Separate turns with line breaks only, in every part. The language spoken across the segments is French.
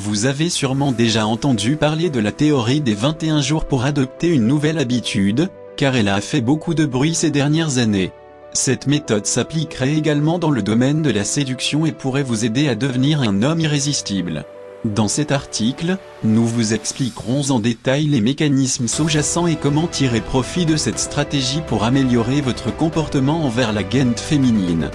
Vous avez sûrement déjà entendu parler de la théorie des 21 jours pour adopter une nouvelle habitude, car elle a fait beaucoup de bruit ces dernières années. Cette méthode s'appliquerait également dans le domaine de la séduction et pourrait vous aider à devenir un homme irrésistible. Dans cet article, nous vous expliquerons en détail les mécanismes sous-jacents et comment tirer profit de cette stratégie pour améliorer votre comportement envers la gente féminine.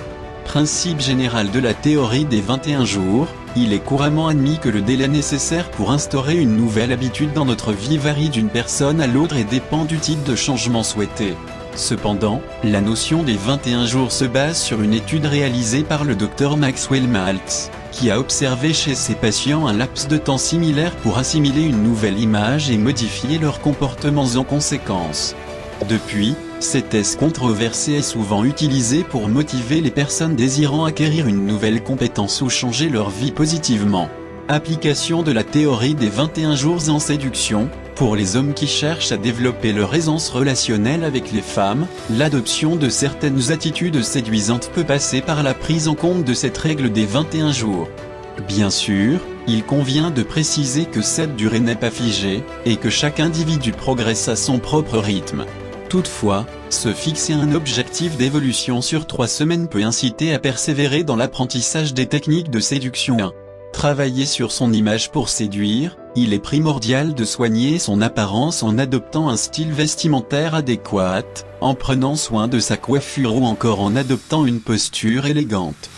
Principe général de la théorie des 21 jours, il est couramment admis que le délai nécessaire pour instaurer une nouvelle habitude dans notre vie varie d'une personne à l'autre et dépend du type de changement souhaité. Cependant, la notion des 21 jours se base sur une étude réalisée par le Dr Maxwell Maltz, qui a observé chez ses patients un laps de temps similaire pour assimiler une nouvelle image et modifier leurs comportements en conséquence. Depuis, cet test controversé est souvent utilisé pour motiver les personnes désirant acquérir une nouvelle compétence ou changer leur vie positivement. Application de la théorie des 21 jours en séduction. Pour les hommes qui cherchent à développer leur aisance relationnelle avec les femmes, l'adoption de certaines attitudes séduisantes peut passer par la prise en compte de cette règle des 21 jours. Bien sûr, il convient de préciser que cette durée n'est pas figée, et que chaque individu progresse à son propre rythme. Toutefois, se fixer un objectif d'évolution sur 3 semaines peut inciter à persévérer dans l'apprentissage des techniques de séduction. 1. Travailler sur son image pour séduire. Il est primordial de soigner son apparence en adoptant un style vestimentaire adéquat, en prenant soin de sa coiffure ou encore en adoptant une posture élégante.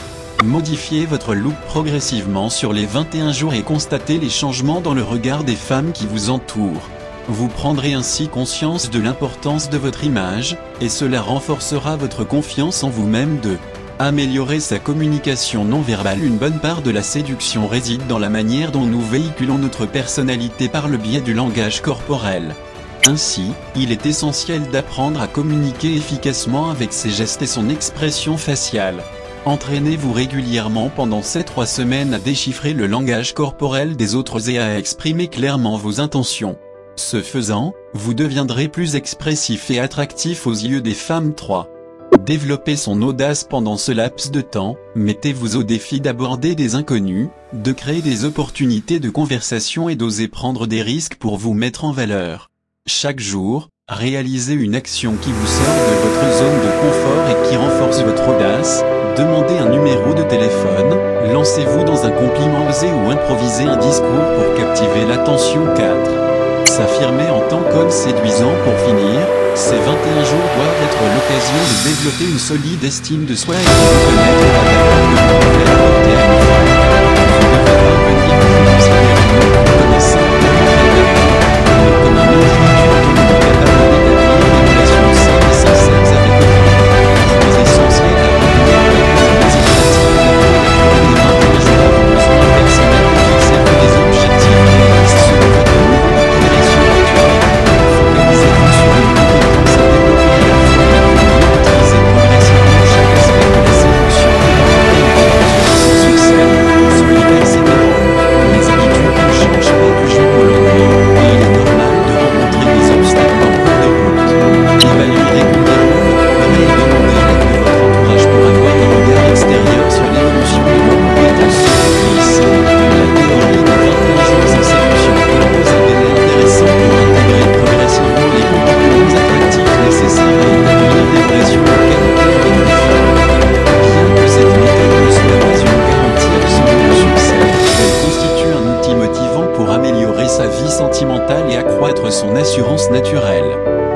Modifiez votre look progressivement sur les 21 jours et constatez les changements dans le regard des femmes qui vous entourent. Vous prendrez ainsi conscience de l'importance de votre image, et cela renforcera votre confiance en vous-même. 2. Améliorer sa communication non verbale. Une bonne part de la séduction réside dans la manière dont nous véhiculons notre personnalité par le biais du langage corporel. Ainsi, il est essentiel d'apprendre à communiquer efficacement avec ses gestes et son expression faciale. Entraînez-vous régulièrement pendant ces 3 semaines à déchiffrer le langage corporel des autres et à exprimer clairement vos intentions. Ce faisant, vous deviendrez plus expressif et attractif aux yeux des femmes. 3. Développez son audace pendant ce laps de temps. Mettez-vous au défi d'aborder des inconnus, de créer des opportunités de conversation et d'oser prendre des risques pour vous mettre en valeur. Chaque jour, réalisez une action qui vous sort de votre zone de confort et qui renforce votre audace. Demandez un numéro de téléphone, lancez-vous dans un compliment osé ou improvisez un discours pour captiver l'attention. 4. S'affirmer en tant qu'homme séduisant. Pour finir, ces 21 jours doivent être l'occasion de développer une solide estime de soi et de reconnaître la valeur que vous pouvez apporter à une femme. Vous devez parvenir à vous considérer non comme un simple objet d'amour, mais comme un individu autonome capable d'établir des relations saines et sincères avec autrui. Il est essentiel à retenir que les initiatives d'adopter la durée des 21 jours ont besoin personnel de fixer des objectifs réalistes selon votre niveau de progression actuel. Focalisez-vous sur une compétence à développer à la fois et utilisez progressivement chaque aspect de la séduction pour apporter une confiance sans succès. Soyez persévérant. Les habitudes ne changent pas du jour au lendemain, et il est normal de rencontrer des obstacles en cours de route. Évaluez régulièrement votre progrès et demandez l'aide de votre entourage pour avoir un regard extérieur sur l'évolution de vos compétences séductrices. La théorie des 21 jours en séduction peut vous aider intéressant pour intégrer progressivement les comportements attractifs nécessaires à établir des relations de qualité avec les femmes. Bien que cette méthode ne soit pas une garantie absolue de succès, elle constitue un outil motivant pour améliorer sa vie sentimentale et accroître son assurance naturelle.